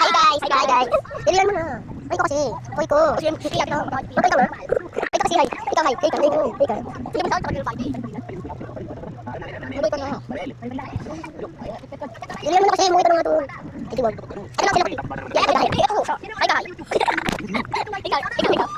Hi guys. Ililan mo na. Ay ko kasi. Uy ko. Kasi yung kiki ako. Ikaw na. Ikaw kasi hay. Ikaw hay. Ikaw. Hindi mo sa akin pa. Ikaw na. Ililan mo na kasi mo ito na to. Hindi wag. Ano lang sila. Hi guys. Hi guys. Ikaw.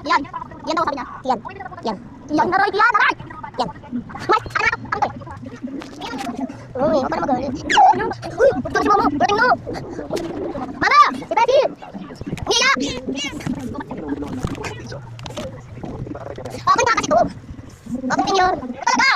Yan. Yan daw sabi niya. Yan. Yan. Yan na Roy. Yan na Roy. Yan. Mas, anak. Ang uy, huwag ka na magalit. Uy, ito si Momo. Brating mo. Mama! Si Betty! Nia! Open ka kasi ito. Open yun. Talaga!